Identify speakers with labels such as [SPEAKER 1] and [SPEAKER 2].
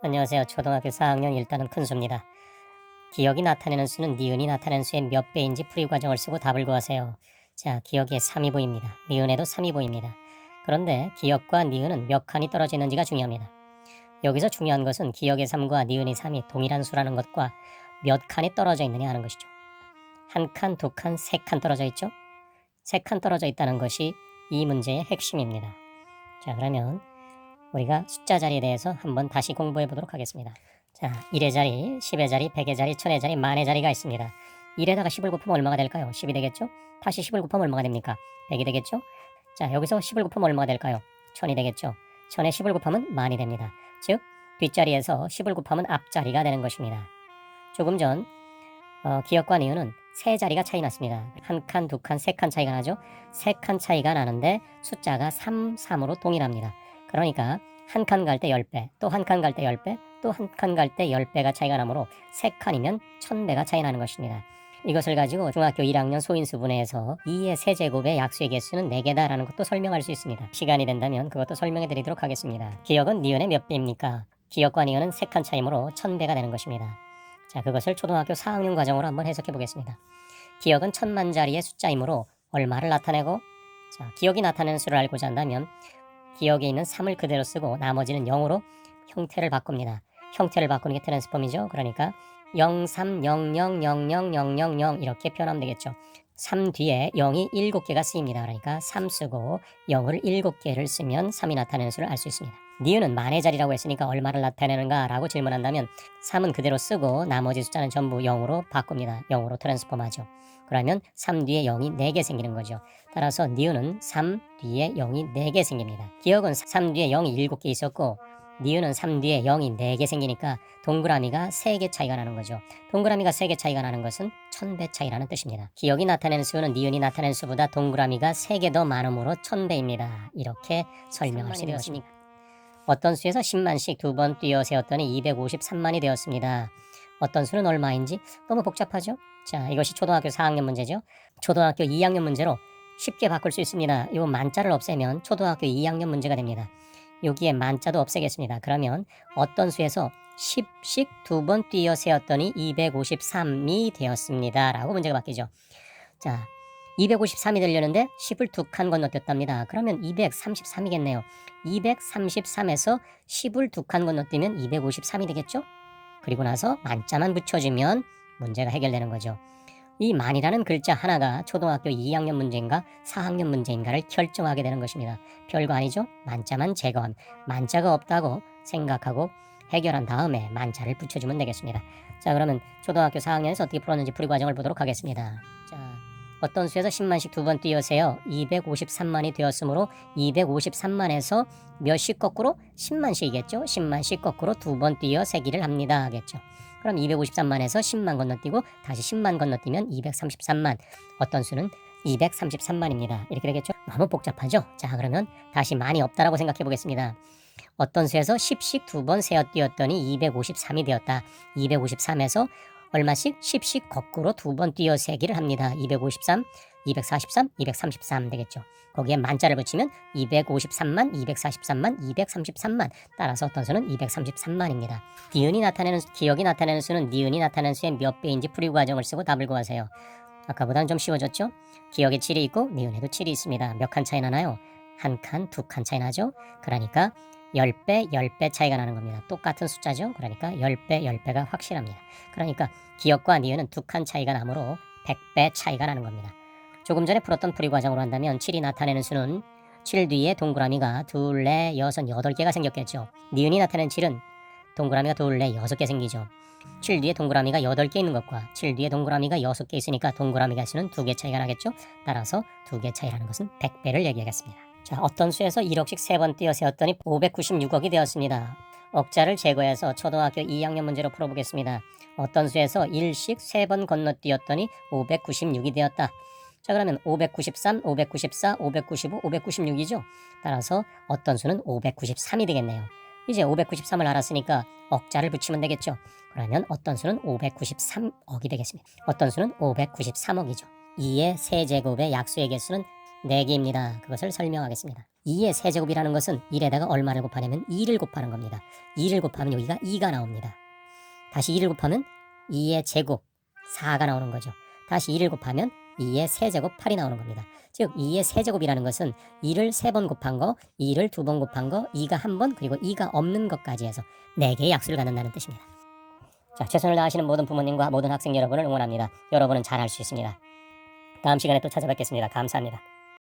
[SPEAKER 1] 안녕하세요. 초등학교 4학년 1단원 큰수입니다. 기억이 나타내는 수는 니은이 나타내는 수의 몇 배인지 풀이 과정을 쓰고 답을 구하세요. 자, 기억에 3이 보입니다. 니은에도 3이 보입니다. 그런데 기억과 니은은 몇 칸이 떨어져 있는지가 중요합니다. 여기서 중요한 것은 기억의 3과 니은의 3이 동일한 수라는 것과 몇 칸이 떨어져 있느냐 하는 것이죠. 한 칸, 두 칸, 세 칸 떨어져 있죠? 세 칸 떨어져 있다는 것이 이 문제의 핵심입니다. 자, 그러면 우리가 숫자 자리에 대해서 한번 다시 공부해 보도록 하겠습니다. 자, 1의 자리, 10의 자리, 100의 자리, 1000의 자리, 만의 자리가 있습니다. 1에다가 10을 곱하면 얼마가 될까요? 10이 되겠죠? 다시 10을 곱하면 얼마가 됩니까? 100이 되겠죠? 자, 여기서 10을 곱하면 얼마가 될까요? 1000이 되겠죠? 1000에 10을 곱하면 만이 됩니다. 즉, 뒷자리에서 10을 곱하면 앞자리가 되는 것입니다. 조금 전 기억과 니은은 세 자리가 차이 났습니다. 한 칸, 두 칸, 세 칸 차이가 나죠? 세 칸 차이가 나는데 숫자가 3, 3으로 동일합니다. 그러니까 한 칸 갈 때 10배, 또 한 칸 갈 때 10배, 또 한 칸 갈 때 10배가 차이가 나므로 세 칸이면 1000배가 차이 나는 것입니다. 이것을 가지고 중학교 1학년 소인수분해에서 2의 세제곱의 약수의 개수는 4개다 라는 것도 설명할 수 있습니다. 시간이 된다면 그것도 설명해 드리도록 하겠습니다. 기억은 니은의 몇 배입니까? 기억과 니은은 세 칸 차이므로 1000배가 되는 것입니다. 자, 그것을 초등학교 4학년 과정으로 한번 해석해 보겠습니다. 기억은 1000만자리의 숫자이므로 얼마를 나타내고, 자, 기억이 나타내는 수를 알고자 한다면 기억에 있는 3을 그대로 쓰고 나머지는 0으로 형태를 바꿉니다. 형태를 바꾸는 게 트랜스폼이죠. 그러니까 03000000 이렇게 표현하면 되겠죠. 3 뒤에 0이 7개가 쓰입니다. 그러니까 3 쓰고 0을 7개를 쓰면 3이 나타내는 수를 알 수 있습니다. 니은은 만의 자리라고 했으니까 얼마를 나타내는가 라고 질문한다면 3은 그대로 쓰고 나머지 숫자는 전부 0으로 바꿉니다. 0으로 트랜스폼하죠. 그러면 3 뒤에 0이 4개 생기는 거죠. 따라서 니은은 3 뒤에 0이 4개 생깁니다. 기억은 3 뒤에 0이 7개 있었고 니은은 3 뒤에 0이 4개 생기니까 동그라미가 3개 차이가 나는 거죠. 동그라미가 3개 차이가 나는 것은 1000배 차이라는 뜻입니다. 기억이 나타내는 수는 니은이 나타내는 수보다 동그라미가 3개 더 많음으로 1000배입니다. 이렇게 설명할 수 있습니다. 어떤 수에서 10만씩 두 번 띄어 세웠더니 253만이 되었습니다. 어떤 수는 얼마인지 너무 복잡하죠? 자, 이것이 초등학교 4학년 문제죠. 초등학교 2학년 문제로 쉽게 바꿀 수 있습니다. 이 만자를 없애면 초등학교 2학년 문제가 됩니다. 여기에 만자도 없애겠습니다. 그러면 어떤 수에서 10씩 두 번 띄어 세웠더니 253이 되었습니다. 라고 문제가 바뀌죠. 자, 253이 되려는데 10을 두 칸 건너뛰었답니다. 그러면 233이겠네요. 233에서 10을 두 칸 건너뛰면 253이 되겠죠? 그리고 나서 만자만 붙여주면 문제가 해결되는 거죠. 이 만이라는 글자 하나가 초등학교 2학년 문제인가 4학년 문제인가를 결정하게 되는 것입니다. 별거 아니죠? 만자만 제거한, 만자가 없다고 생각하고 해결한 다음에 만자를 붙여주면 되겠습니다. 자, 그러면 초등학교 4학년에서 어떻게 풀었는지 풀이 과정을 보도록 하겠습니다. 자, 어떤 수에서 10만씩 두 번 띄어세요. 253만이 되었으므로 253만에서 몇씩 거꾸로 10만씩이겠죠? 10만씩 거꾸로 두 번 띄어 세기를 합니다. 하겠죠. 그럼 253만에서 10만 건너뛰고 다시 10만 건너뛰면 233만. 어떤 수는 233만입니다. 이렇게 되겠죠? 너무 복잡하죠? 자, 그러면 다시 많이 없다라고 생각해 보겠습니다. 어떤 수에서 10씩 두 번 세어 띄었더니 253이 되었다. 253에서 얼마씩? 10씩 거꾸로 두 번 띄어 세기를 합니다. 253, 243, 233 되겠죠. 거기에 만자를 붙이면 253만, 243만, 233만. 따라서 어떤 수는 233만입니다. 니은이 나타내는, 기억이 나타내는 수는 니은이 나타내는 수의 몇 배인지 풀이 과정을 쓰고 답을 구하세요. 아까보다는 좀 쉬워졌죠? 기억에 7이 있고 니은에도 7이 있습니다. 몇 칸 차이 나나요? 한 칸, 두 칸 차이 나죠? 그러니까 10배, 10배 차이가 나는 겁니다. 똑같은 숫자죠? 그러니까 10배, 10배가 확실합니다. 그러니까 기억과 니은은 두 칸 차이가 나므로 100배 차이가 나는 겁니다. 조금 전에 풀었던 풀이 과정으로 한다면 7이 나타내는 수는 7 뒤에 동그라미가 둘, 넷, 여섯, 8개가 생겼겠죠. 니은이 나타내는 7은 동그라미가 둘, 넷, 6개 생기죠. 7 뒤에 동그라미가 8개 있는 것과 7 뒤에 동그라미가 6개 있으니까 동그라미가 수는 2개 차이가 나겠죠. 따라서 2개 차이라는 것은 100배를 얘기하겠습니다. 자, 어떤 수에서 1억씩 3번 띄어 세웠더니 596억이 되었습니다. 억자를 제거해서 초등학교 2학년 문제로 풀어보겠습니다. 어떤 수에서 1씩 3번 건너뛰었더니 596이 되었다. 자, 그러면 593, 594, 595, 596이죠. 따라서 어떤 수는 593이 되겠네요. 이제 593을 알았으니까 억자를 붙이면 되겠죠. 그러면 어떤 수는 593억이 되겠습니다. 어떤 수는 593억이죠. 2의 세제곱의 약수의 개수는 4개입니다. 그것을 설명하겠습니다. 2의 세제곱이라는 것은 1에다가 얼마를 곱하냐면 2를 곱하는 겁니다. 2를 곱하면 여기가 2가 나옵니다. 다시 2를 곱하면 2의 제곱 4가 나오는 거죠. 다시 2를 곱하면 2의 세제곱 8이 나오는 겁니다. 즉 2의 세제곱이라는 것은 2를 3번 곱한 거, 2를 2번 곱한 거, 2가 1번, 그리고 2가 없는 것까지 해서 4개의 약수를 갖는다는 뜻입니다. 자, 최선을 다하시는 모든 부모님과 모든 학생 여러분을 응원합니다. 여러분은 잘할 수 있습니다. 다음 시간에 또 찾아뵙겠습니다. 감사합니다.